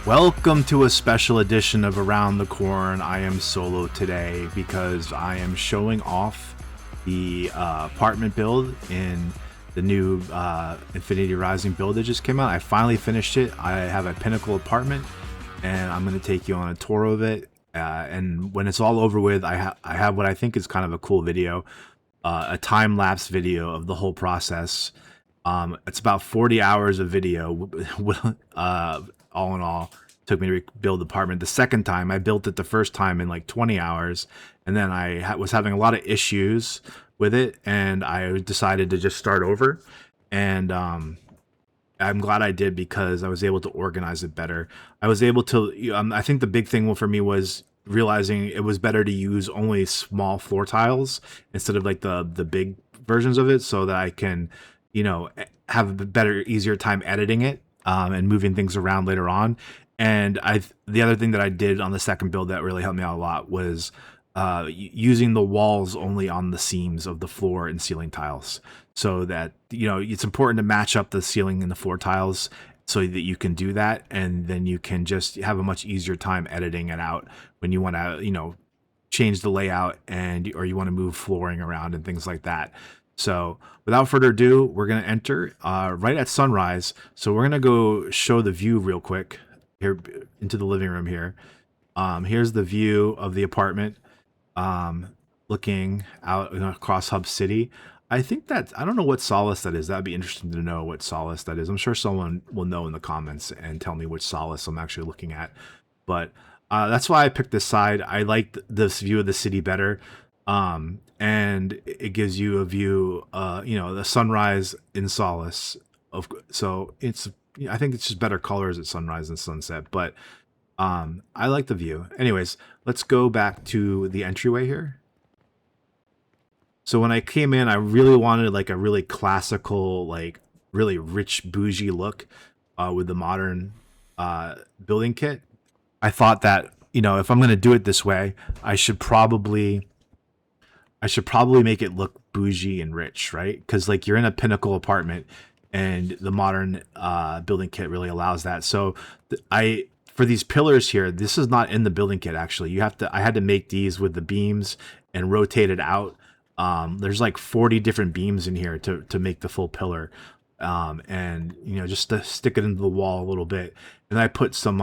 Welcome to a special edition of Around the Corn. I am solo today because I am showing off the apartment build in the new Infinity Rising build that just came out. I finally finished it. I have a Pinnacle apartment, and I'm going to take you on a tour of it. And when it's all over with, I have what I think is kind of a cool video, a time-lapse video of the whole process. It's about 40 hours of video, all in all. Took me to build the apartment. The second time, I built it the first time in like 20 hours, and then I was having a lot of issues with it, and I decided to just start over. And I'm glad I did because I was able to organize it better. I was able to, I think the big thing for me was realizing it was better to use only small floor tiles instead of like the big versions of it, so that I can, have a better, easier time editing it and moving things around later on. And the other thing that I did on the second build that really helped me out a lot was using the walls only on the seams of the floor and ceiling tiles, so that it's important to match up the ceiling and the floor tiles so that you can do that, and then you can just have a much easier time editing it out when you want to change the layout or you want to move flooring around and things like that. So without further ado, we're going to enter right at sunrise. So we're going to go show the view real quick here into the living room here. Here's the view of the apartment, looking out across Hub City. I don't know what solace that is. That'd be interesting to know what solace that is. I'm sure someone will know in the comments and tell me which solace I'm actually looking at. But that's why I picked this side. I like this view of the city better. And it gives you a view, the sunrise in solace. I think it's just better colors at sunrise and sunset, but I like the view. Anyways, let's go back to the entryway here. So when I came in, I really wanted like a really classical, like really rich, bougie look with the modern building kit. I thought that, if I'm going to do it this way, I should probably make it look bougie and rich, right? Because like you're in a Pinnacle apartment, and the modern building kit really allows that. So for these pillars here, this is not in the building kit actually. I had to make these with the beams and rotate it out. There's like 40 different beams in here to make the full pillar. And just to stick it into the wall a little bit. And I put some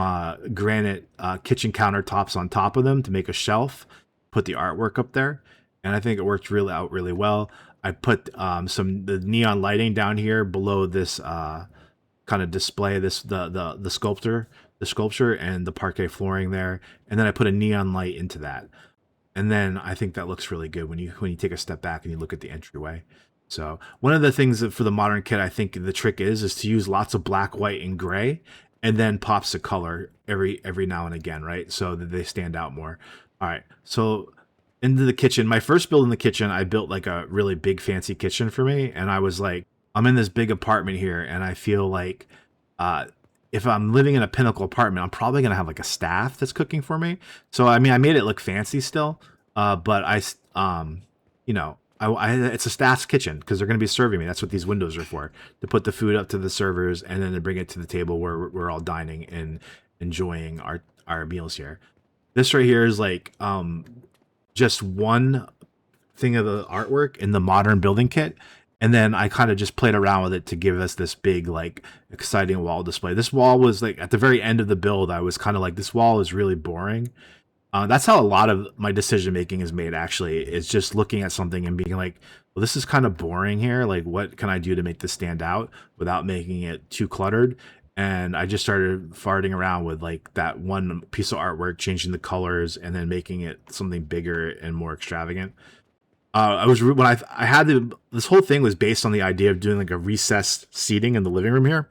granite kitchen countertops on top of them to make a shelf, put the artwork up there. And I think it worked really well. I put the neon lighting down here below this kind of display, the sculpture and the parquet flooring there, and then I put a neon light into that. And then I think that looks really good when you take a step back and you look at the entryway. So one of the things that for the modern kit, I think the trick is to use lots of black, white, and gray, and then pops of color every now and again, right? So that they stand out more. All right, so into the kitchen. My first build in the kitchen, I built like a really big fancy kitchen for me. And I was like, I'm in this big apartment here, and I feel like if I'm living in a Pinnacle apartment, I'm probably going to have like a staff that's cooking for me. So, I made it look fancy still. But it's a staff's kitchen because they're going to be serving me. That's what these windows are for, to put the food up to the servers and then to bring it to the table where we're all dining and enjoying our meals here. This right here is like, just one thing of the artwork in the modern building kit, and then I kind of just played around with it to give us this big, like, exciting wall display. This wall was like at the very end of the build, I was kind of like, this wall is really boring. That's how a lot of my decision making is made, actually. It's just looking at something and being like, well, this is kind of boring here, like what can I do to make this stand out without making it too cluttered? And I just started farting around with like that one piece of artwork, changing the colors and then making it something bigger and more extravagant. This whole thing was based on the idea of doing like a recessed seating in the living room here.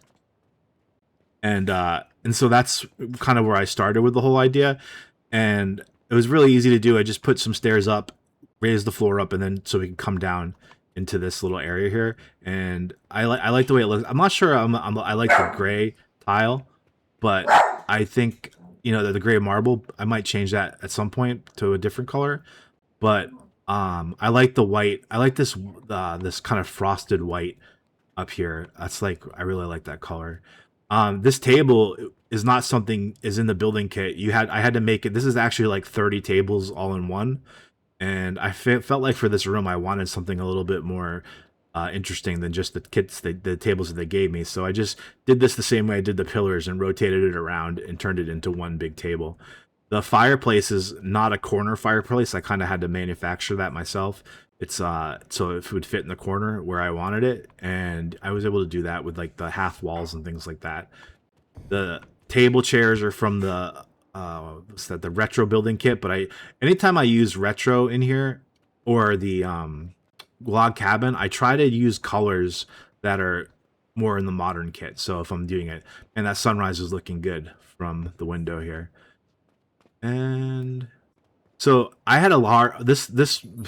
And so that's kind of where I started with the whole idea. And it was really easy to do. I just put some stairs up, raise the floor up, and then so we can come down into this little area here. And I like the way it looks. I'm not sure I like the gray tile, but I think the gray marble, I might change that at some point to a different color. But I like the white. I like this kind of frosted white up here. That's like, I really like that color. This table is not something is in the building kit. I had to make it. This is actually like 30 tables all in one, and felt like for this room I wanted something a little bit more interesting than just the kits, the tables that they gave me. So I just did this the same way I did the pillars and rotated it around and turned it into one big table. The fireplace is not a corner fireplace. I kind of had to manufacture that myself. It's so it would fit in the corner where I wanted it, and I was able to do that with like the half walls and things like that. The table chairs are from the what's that, the retro building kit, but anytime I use retro in here or the log cabin, I try to use colors that are more in the modern kit. So if I'm doing it, and that sunrise is looking good from the window here. And so I had a lot.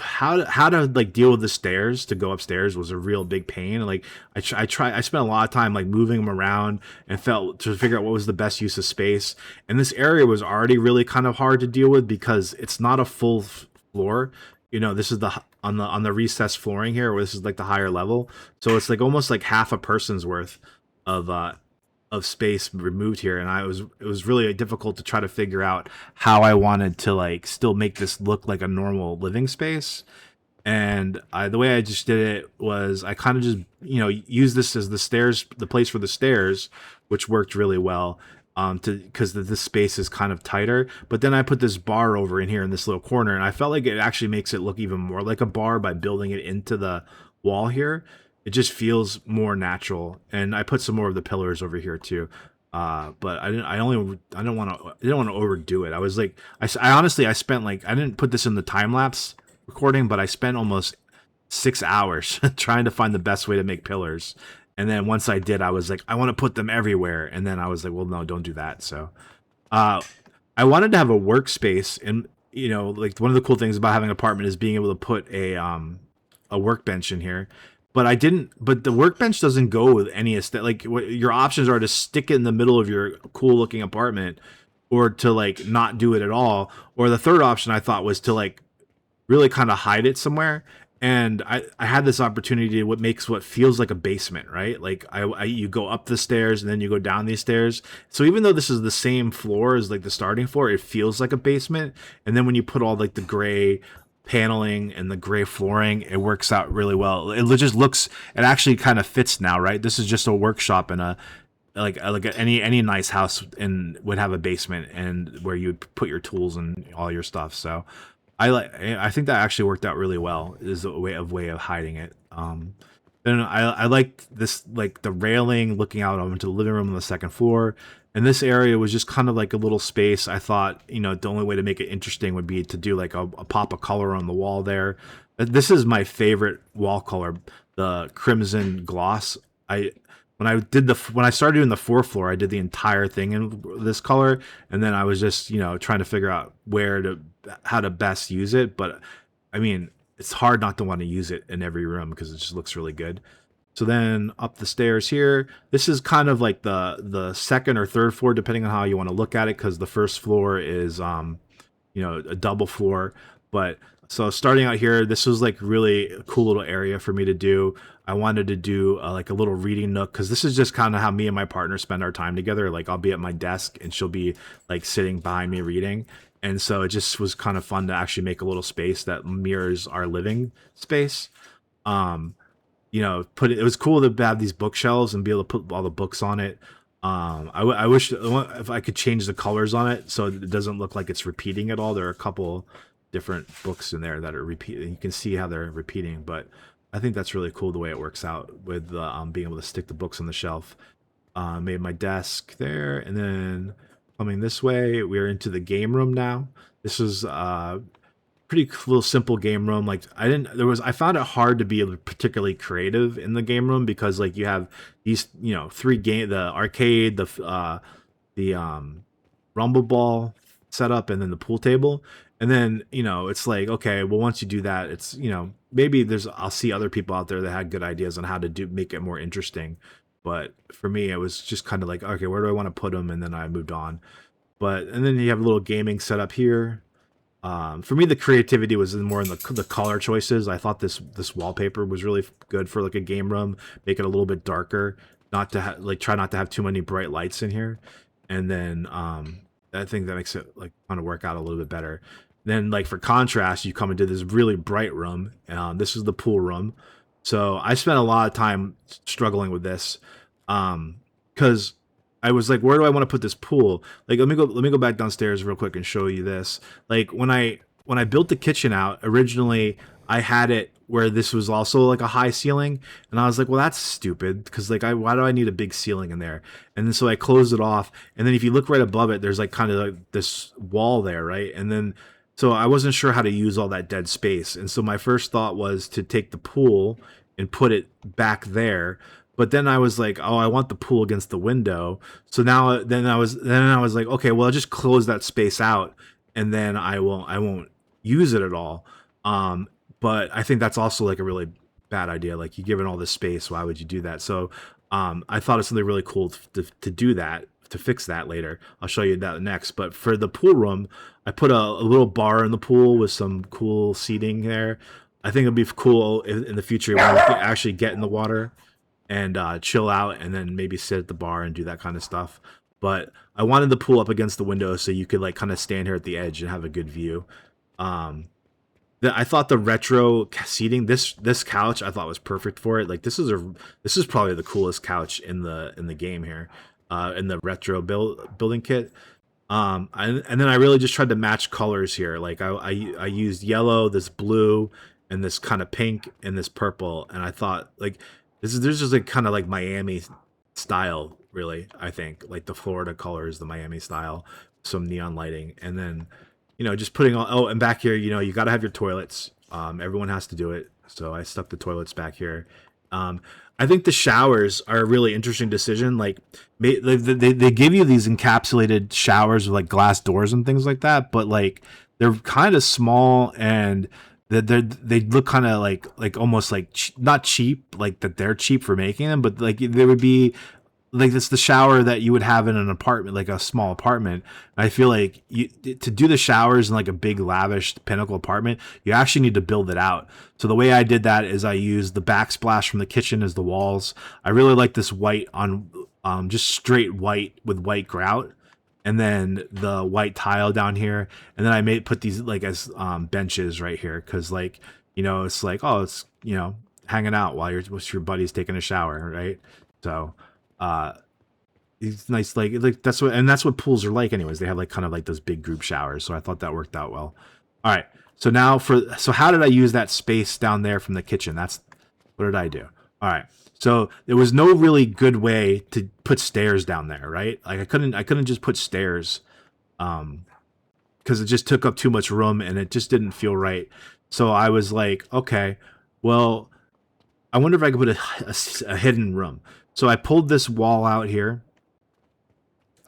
How to like deal with the stairs to go upstairs was a real big pain. Like I spent a lot of time like moving them around and felt to figure out what was the best use of space. And this area was already really kind of hard to deal with because it's not a full floor. You know, this is the on the recessed flooring here, where this is like the higher level. So it's like almost like half a person's worth of space removed here, and it was really difficult to try to figure out how I wanted to like still make this look like a normal living space. And the way I just did it was I kind of just used this as the place for the stairs, which worked really well. Because this space is kind of tighter, but then I put this bar over in here in this little corner, and I felt like it actually makes it look even more like a bar by building it into the wall here. It just feels more natural, and I put some more of the pillars over here too. But I didn't want to overdo it. I was like, I honestly, I spent like, I didn't put this in the time lapse recording, but I spent almost 6 hours trying to find the best way to make pillars. And then once I did, I was like, I want to put them everywhere. And then I was like, well, no, don't do that. So I wanted to have a workspace. And, like one of the cool things about having an apartment is being able to put a workbench in here. But the workbench doesn't go with any aesthetic. Like your options are to stick it in the middle of your cool looking apartment, or to like not do it at all. Or the third option I thought was to like really kind of hide it somewhere. And I had this opportunity to what feels like a basement, right? Like you go up the stairs and then you go down these stairs. So even though this is the same floor as like the starting floor, it feels like a basement. And then when you put all like the gray paneling and the gray flooring, it works out really well. It just looks, it actually kind of fits now, right? This is just a workshop in any nice house and would have a basement and where you would put your tools and all your stuff. So I think that actually worked out really well. Is a way of hiding it. Then I liked this, like the railing looking out onto the living room on the second floor. And this area was just kind of like a little space. I thought, the only way to make it interesting would be to do like a pop of color on the wall there. This is my favorite wall color, the crimson gloss. When I started doing the fourth floor, I did the entire thing in this color, and then I was just trying to figure out how to best use it. But I mean, it's hard not to want to use it in every room because it just looks really good. So then up the stairs here, this is kind of like the second or third floor, depending on how you want to look at it, because the first floor is a double floor. But so starting out here, this was like really a cool little area for me to do. I wanted to do like a little reading nook, because this is just kind of how me and my partner spend our time together. Like I'll be at my desk and she'll be like sitting behind me reading. And so it just was kind of fun to actually make a little space that mirrors our living space. It was cool to have these bookshelves and be able to put all the books on it. I wish if I could change the colors on it so it doesn't look like it's repeating at all. There are a couple different books in there that are repeating. You can see how they're repeating, but I think that's really cool the way it works out with being able to stick the books on the shelf. Made my desk there, and then coming this way, we're into the game room now. This is pretty little simple game room. Like I found it hard to be particularly creative in the game room because like you have these the arcade, the rumble ball setup, and then the pool table. And then, it's like, okay, well, once you do that, it's, maybe I'll see other people out there that had good ideas on how to make it more interesting. But for me, it was just kind of like, okay, where do I want to put them? And then I moved on. And then you have a little gaming setup here. For me, the creativity was more in the color choices. I thought this wallpaper was really good for like a game room, make it a little bit darker not to like try not to have too many bright lights in here, and then I think that makes it like kind of work out a little bit better. Then like for contrast, you come into this really bright room. This is the pool room, so I spent a lot of time struggling with this, because I was like, where do I want to put this pool? Like, let me go back downstairs real quick and show you this. Like when I built the kitchen out originally, I had it where this was also like a high ceiling, and I was like, well, that's stupid because like why do I need a big ceiling in there? And then so I closed it off, and then if you look right above it, there's like kind of like this wall there, right? And then so I wasn't sure how to use all that dead space, and so my first thought was to take the pool and put it back there. But then I was like, oh, I want the pool against the window. So now then I was like, okay, well, I'll just close that space out, and then I won't use it at all. But I think that's also like a really bad idea. Like you given all this space, why would you do that? So I thought of something really cool to do that, to fix that later. I'll show you that next. But for the pool room, I put a little bar in the pool with some cool seating there. I think it'd be cool in the future when we can actually get in the water and chill out, and then maybe sit at the bar and do that kind of stuff. But I wanted the pool up against the window so you could like kind of stand here at the edge and have a good view. I thought the retro seating, this couch I thought was perfect for it. Like this is probably the coolest couch in the game here, in the retro building kit. And then I really just tried to match colors here. Like I used yellow, this blue, and this kind of pink, and this purple. And I thought like there's just like kind of like Miami style, really. I think like the Florida colors, the Miami style, some neon lighting, and then just putting all. Oh, and back here, you got to have your toilets. Everyone has to do it, so I stuck the toilets back here. I think the showers are a really interesting decision. Like they give you these encapsulated showers with like glass doors and things like that, but like they're kind of small, and they look kind of like almost like not cheap, like that they're cheap for making them, but like they would be like it's the shower that you would have in an apartment, like a small apartment. I feel like to do the showers in like a big lavish Pinnacle apartment, you actually need to build it out. So the way I did that is I used the backsplash from the kitchen as the walls. I really like this white on just straight white with white grout, and then the white tile down here, and then I put these like as benches right here, because like it's like, oh, it's hanging out while your buddy's taking a shower, right? So it's nice, like that's what pools are like anyways. They have like kind of like those big group showers, so I thought that worked out well. All right, so now so how did I use that space down there from the kitchen? What did I do? All right, so there was no really good way to put stairs down there, right? Like I couldn't just put stairs, because it just took up too much room and it just didn't feel right. So I was like, okay, well, I wonder if I could put a hidden room. So I pulled this wall out here,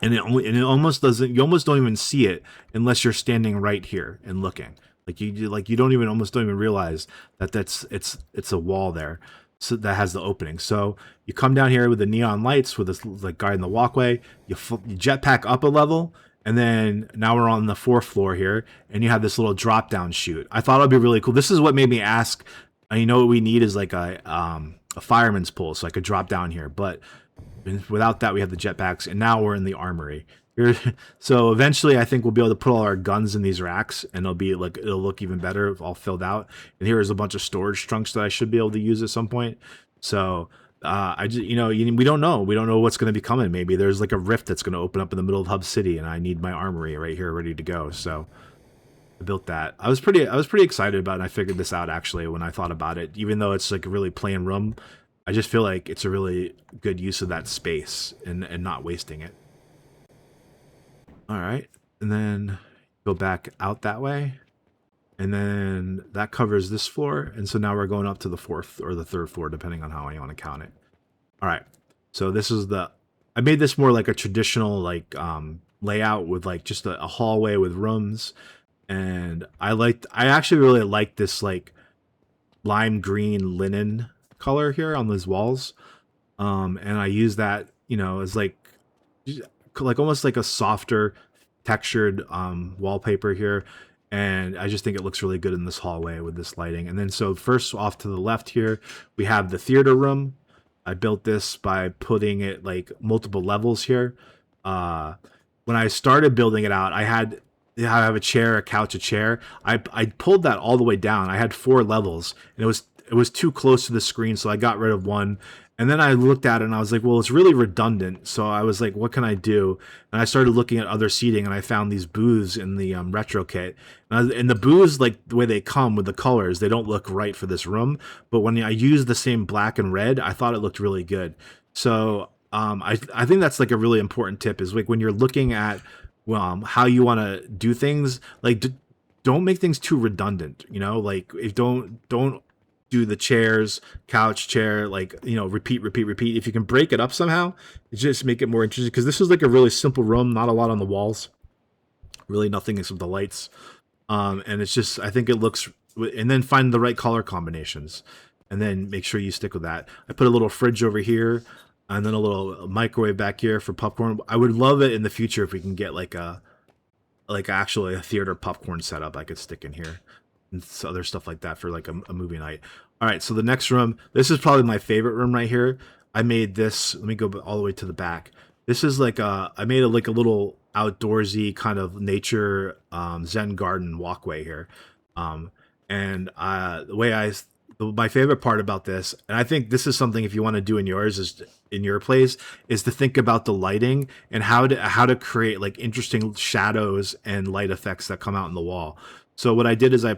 and it almost doesn't. You almost don't even see it unless you're standing right here and looking. You almost don't even realize that it's a wall there. So that has the opening. So you come down here with the neon lights with this like guarding the walkway. You jetpack up a level, and then now we're on the 4th floor here, and you have this little drop down chute. I thought it'd be really cool. This is what made me ask. What we need is like a fireman's pole, so I could drop down here. But without that, we have the jetpacks, and now we're in the armory. So eventually, I think we'll be able to put all our guns in these racks, and it'll look even better, all filled out. And here is a bunch of storage trunks that I should be able to use at some point. So I just we don't know what's going to be coming. Maybe there's like a rift that's going to open up in the middle of Hub City, and I need my armory right here ready to go. So I built that. I was pretty excited about it, and I figured this out actually when I thought about it. Even though it's like a really plain room, I just feel like it's a really good use of that space and not wasting it. All right, and then go back out that way, and then that covers this floor, and so now we're going up to the 4th or the 3rd floor, depending on how I want to count it. All right, so this is I made this more like a traditional like layout with like just a hallway with rooms. And I actually really like this like lime green linen color here on those walls. And I use that, as like almost like a softer textured wallpaper here. And I just think it looks really good in this hallway with this lighting. And then so first off to the left here, we have the theater room. I built this by putting it like multiple levels here. When I started building it out, I have a chair, a couch, a chair. I pulled that all the way down. I had 4 levels, and it was too close to the screen, so I got rid of one. And then I looked at it and I was like, well, it's really redundant. So I was like, what can I do? And I started looking at other seating, and I found these booths in the retro kit. And the booths, like the way they come with the colors, they don't look right for this room. But when I used the same black and red, I thought it looked really good. So I think that's like a really important tip, is like when you're looking at how you want to do things, like don't make things too redundant. Like if don't do the chairs, couch, chair, like, repeat. If you can break it up somehow, just make it more interesting. Because this is like a really simple room, not a lot on the walls, really nothing except the lights. And it's just, I think it looks, and then find the right color combinations, and then make sure you stick with that. I put a little fridge over here, and then a little microwave back here for popcorn. I would love it in the future if we can get like actually a theater popcorn setup I could stick in here, and other stuff like that for like a movie night. All right, so the next room, this is probably my favorite room right here. I made this, let me go all the way to the back. This is like I made a little outdoorsy kind of nature Zen garden walkway here. And my favorite part about this, and I think this is something if you want to do in your place, is to think about the lighting and how to create like interesting shadows and light effects that come out in the wall. So what I did is I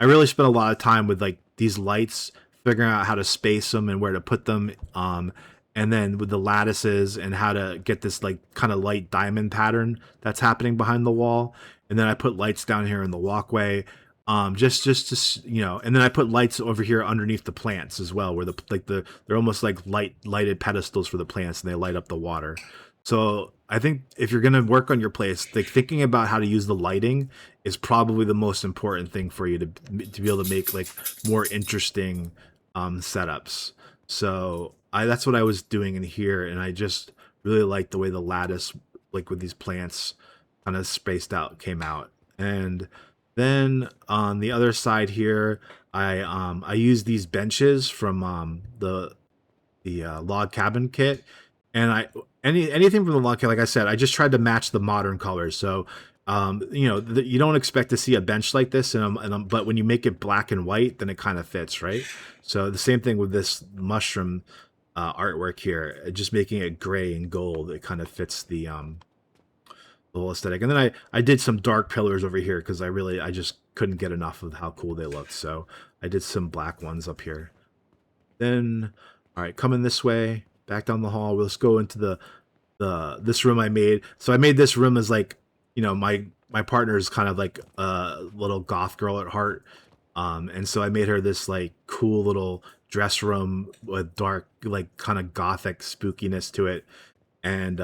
really spent a lot of time with like these lights, figuring out how to space them and where to put them. And then with the lattices and how to get this like kind of light diamond pattern that's happening behind the wall. And then I put lights down here in the walkway. Just to, and then I put lights over here underneath the plants as well, where they're almost like lighted pedestals for the plants, and they light up the water. So I think if you're gonna work on your place, like thinking about how to use the lighting is probably the most important thing for you to be able to make like more interesting setups. So that's what I was doing in here, and I just really liked the way the lattice, like with these plants, kind of spaced out, came out. And then on the other side here, I use these benches from the log cabin kit, and anything from the log kit, like I said, I just tried to match the modern colors. So you don't expect to see a bench like this, but when you make it black and white, then it kind of fits, right? So the same thing with this mushroom artwork here, just making it gray and gold, it kind of fits the whole aesthetic. And then I did some dark pillars over here because I just couldn't get enough of how cool they looked. So I did some black ones up here. Then, all right, coming this way, back down the hall, let's go into this room I made. So I made this room as like, my partner is kind of like a little goth girl at heart. And so I made her this like cool little dress room with dark, like kind of gothic spookiness to it. And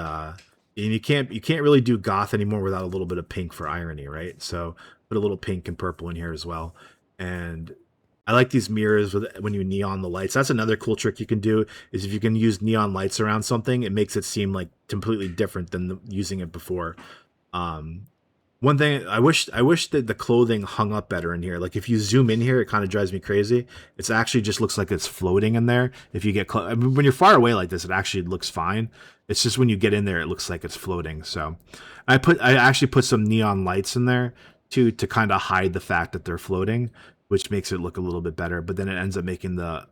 you can't really do goth anymore without a little bit of pink for irony, right? So put a little pink and purple in here as well. And I like these mirrors when you neon the lights. That's another cool trick you can do, is if you can use neon lights around something, it makes it seem like completely different than using it before. One thing I wish that the clothing hung up better in here. Like if you zoom in here, it kind of drives me crazy. It's actually just looks like it's floating in there. If you get when you're far away like this, it actually looks fine. It's just when you get in there, it looks like it's floating. So I actually put some neon lights in there too, to kind of hide the fact that they're floating, which makes it look a little bit better. But then it ends up making the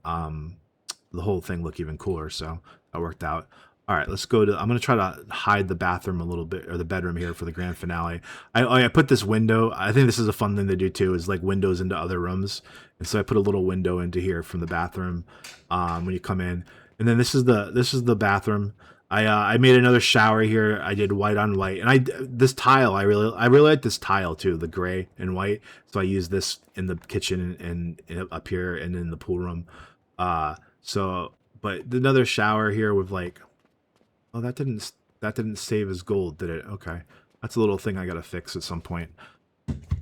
whole thing look even cooler. So that worked out. All right, let's go to, I'm going to try to hide the bathroom a little bit, or the bedroom here for the grand finale. I put this window. I think this is a fun thing to do too, is like windows into other rooms. And so I put a little window into here from the bathroom when you come in. And then this is the bathroom. I made another shower here. I did white on white, and this tile, I really like this tile too, the gray and white. So I use this in the kitchen and up here and in the pool room. But another shower here with like, oh, that didn't save as gold, did it? Okay, that's a little thing I gotta fix at some point.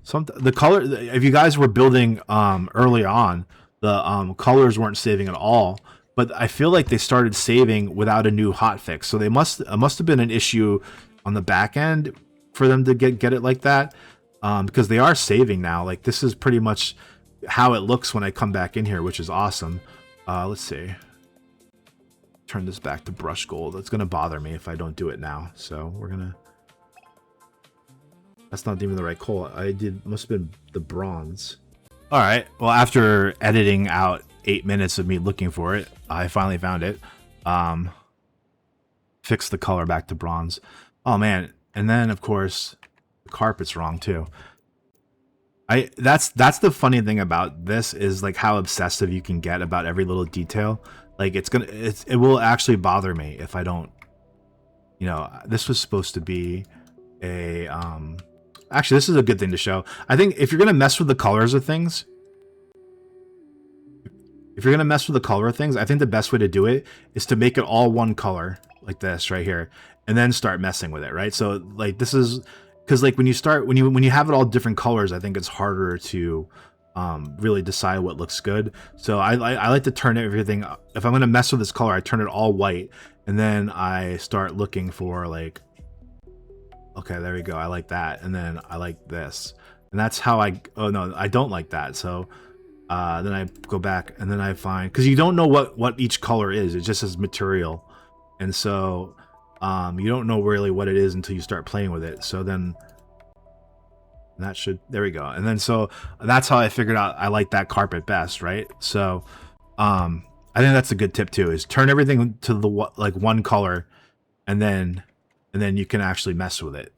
The color, if you guys were building early on, the colors weren't saving at all. But I feel like they started saving without a new hotfix, so it must have been an issue on the back end for them to get it like that, because they are saving now. Like this is pretty much how it looks when I come back in here, which is awesome. Let's see. turn this back to brush gold. It's gonna bother me if I don't do it now. So we're gonna. That's not even the right color. Must have been the bronze. All right. Well, after editing out 8 minutes of me looking for it, I finally found it. Fix the color back to bronze. Oh man. And then of course the carpet's wrong too. That's the funny thing about this is like how obsessive you can get about every little detail. Like it will actually bother me if I don't, you know, this was supposed to be a, actually this is a good thing to show. I think if you're going to mess with the colors of things, I think the best way to do it is to make it all one color like this right here, and then start messing with it, right? So like this is, because like when you have it all different colors, I think it's harder to really decide what looks good. So I like to turn everything, if I'm going to mess with this color, I turn it all white, and then I start looking for like, okay, there we go, I like that, and then I like this, and that's how oh no, I don't like that. So then I go back and then I find, because you don't know what each color is, it just says material, and so you don't know really what it is until you start playing with it. So then that should, there we go. And then so that's how I figured out I like that carpet best, right? So I think that's a good tip too, is turn everything to the like one color, and then you can actually mess with it.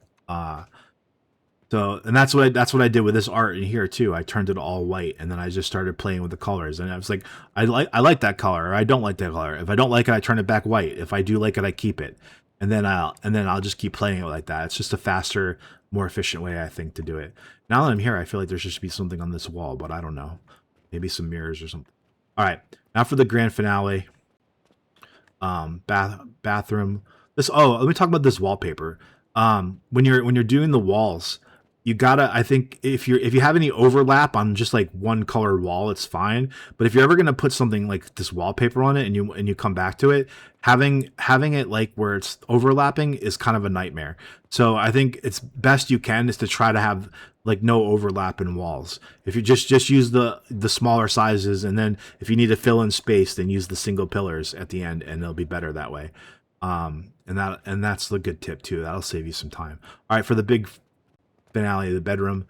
So, and that's what I did with this art in here too. I turned it all white, and then I just started playing with the colors, and I was like, I like that color, or I don't like that color. If I don't like it, I turn it back white. If I do like it, I keep it, and then I'll just keep playing it like that. It's just a faster, more efficient way, I think, to do it. Now that I'm here, I feel like there should be something on this wall, but I don't know. Maybe some mirrors or something. All right, now for the grand finale. Bathroom. Let me talk about this wallpaper. When you're doing the walls, you gotta, I think if you have any overlap on just like one colored wall, it's fine. But if you're ever gonna put something like this wallpaper on it, and you come back to it, having it like where it's overlapping is kind of a nightmare. So I think it's best you can is to try to have like no overlap in walls. If you just use the smaller sizes, and then if you need to fill in space, then use the single pillars at the end, and it'll be better that way. And that's the good tip too. That'll save you some time. All right, for the big finale, the bedroom.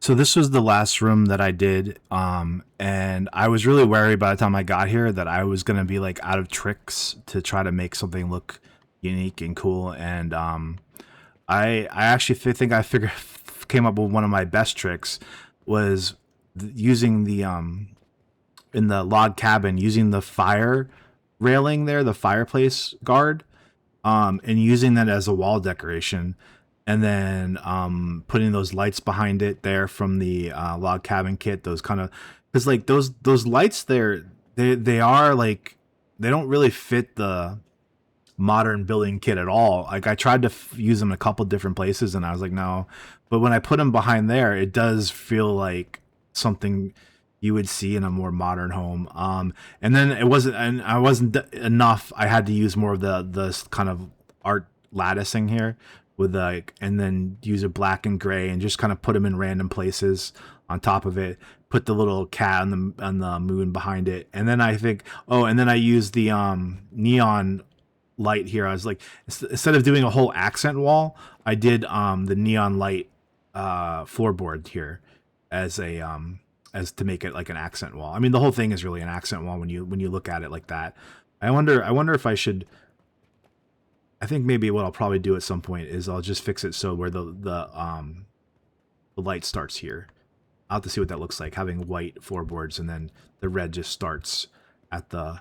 So this was the last room that I did, and I was really worried by the time I got here that I was gonna be like out of tricks to try to make something look unique and cool. And I actually think I came up with one of my best tricks, was using the in the log cabin, using the fire railing there, the fireplace guard, and using that as a wall decoration, and then putting those lights behind it there from the log cabin kit. Those kind of, because like those lights there, they are like, they don't really fit the modern building kit at all. Like I tried to use them in a couple different places, and I was like, no. But when I put them behind there, it does feel like something you would see in a more modern home. And then I wasn't enough. I had to use more of the kind of art latticing here with like, and then use a black and gray, and just kind of put them in random places on top of it. Put the little cat on the moon behind it, and then I think, and then I used the neon light here. I was like, instead of doing a whole accent wall, I did the neon light floorboard here as a as to make it like an accent wall. I mean, the whole thing is really an accent wall when you look at it like that. I wonder if I should. I think maybe what I'll probably do at some point is I'll just fix it so where the light starts here. I'll have to see what that looks like, having white floorboards, and then the red just starts at the,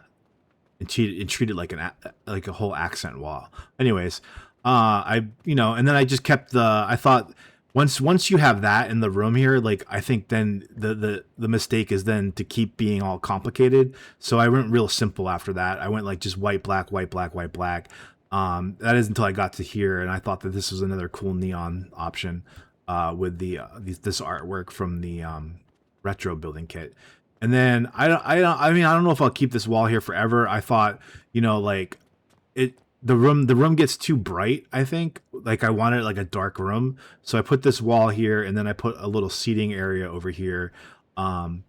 and treat it like a whole accent wall. Anyways, and then I just kept I thought once you have that in the room here, like I think then the mistake is then to keep being all complicated. So I went real simple after that. I went like just white, black, white, black, white, black. That is until I got to here, and I thought that this was another cool neon option with this artwork from the retro building kit. And then I don't know if I'll keep this wall here forever. I thought, like the room gets too bright. I think like I wanted like a dark room, so I put this wall here, and then I put a little seating area over here. I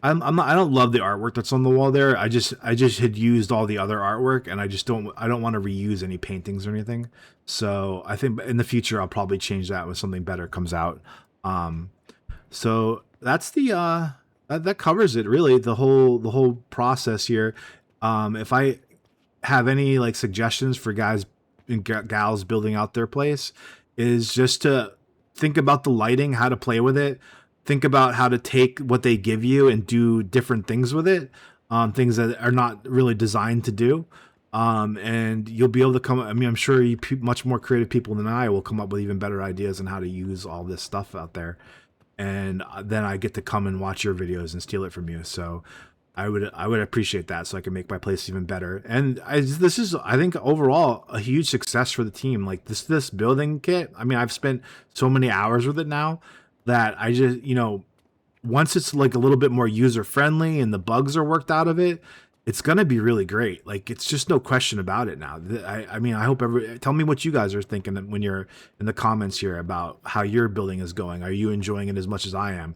I don't love the artwork that's on the wall there. I just had used all the other artwork, and I don't want to reuse any paintings or anything. So I think in the future I'll probably change that when something better comes out. So that's that covers it, really, the whole process here. If I have any like suggestions for guys and gals building out their place, is just to think about the lighting, how to play with it. Think about how to take what they give you and do different things with it, things that are not really designed to do. And you'll be able to come. I mean, I'm sure much more creative people than I will come up with even better ideas on how to use all this stuff out there. And then I get to come and watch your videos and steal it from you. So I would appreciate that, so I can make my place even better. And this is, I think, overall a huge success for the team. Like this building kit. I mean, I've spent so many hours with it now that I just, once it's like a little bit more user friendly and the bugs are worked out of it, it's going to be really great. Like, it's just no question about it now. I mean, I hope tell me what you guys are thinking when you're in the comments here about how your building is going. Are you enjoying it as much as I am?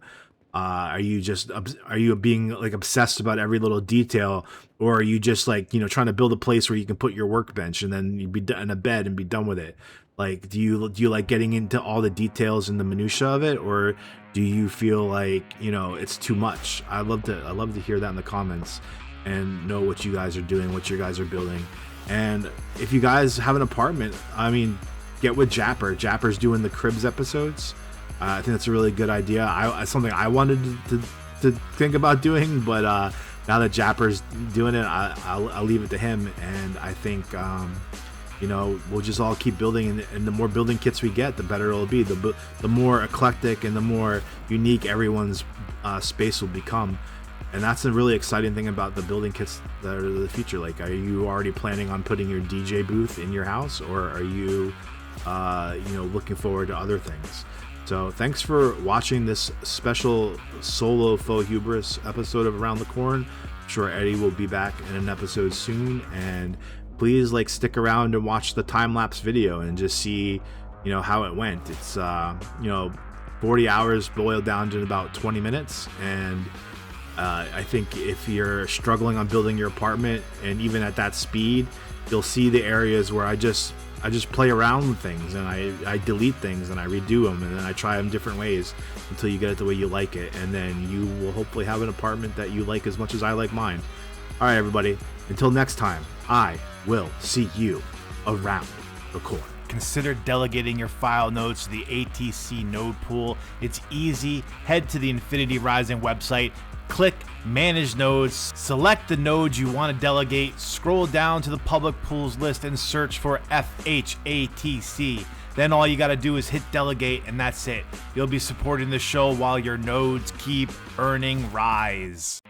Are you being like obsessed about every little detail, or are you just like, trying to build a place where you can put your workbench and then you'd be in a bed and be done with it? Like, do you like getting into all the details and the minutia of it, or do you feel like, it's too much? I love to hear that in the comments and know what you guys are doing, what you guys are building. And if you guys have an apartment, I mean, get with Japper. Japper's doing the cribs episodes. I think that's a really good idea. Something I wanted to think about doing, but now that Japper's doing it, I'll leave it to him. And I think we'll just all keep building, and the more building kits we get, the better it'll be. The more eclectic and the more unique everyone's space will become. And that's a really exciting thing about the building kits that are the future. Like, are you already planning on putting your DJ booth in your house, or are you looking forward to other things? So thanks for watching this special solo Faux Hubris episode of Around the Corn. I'm sure Eddie will be back in an episode soon, and please stick around and watch the time-lapse video and just see how it went. It's 40 hours boiled down to about 20 minutes, and I think if you're struggling on building your apartment, and even at that speed, you'll see the areas where I just play around with things, and I delete things and I redo them, and then I try them different ways until you get it the way you like it, and then you will hopefully have an apartment that you like as much as I like mine. All right, everybody, until next time, I will see you around the corner. Consider delegating your file nodes to the AtC node pool. It's easy. Head to the Infinity Rising website, click Manage Nodes, select the nodes you want to delegate, scroll down to the public pools list and search for FHATC. Then all you got to do is hit delegate, and that's it. You'll be supporting the show while your nodes keep earning rise.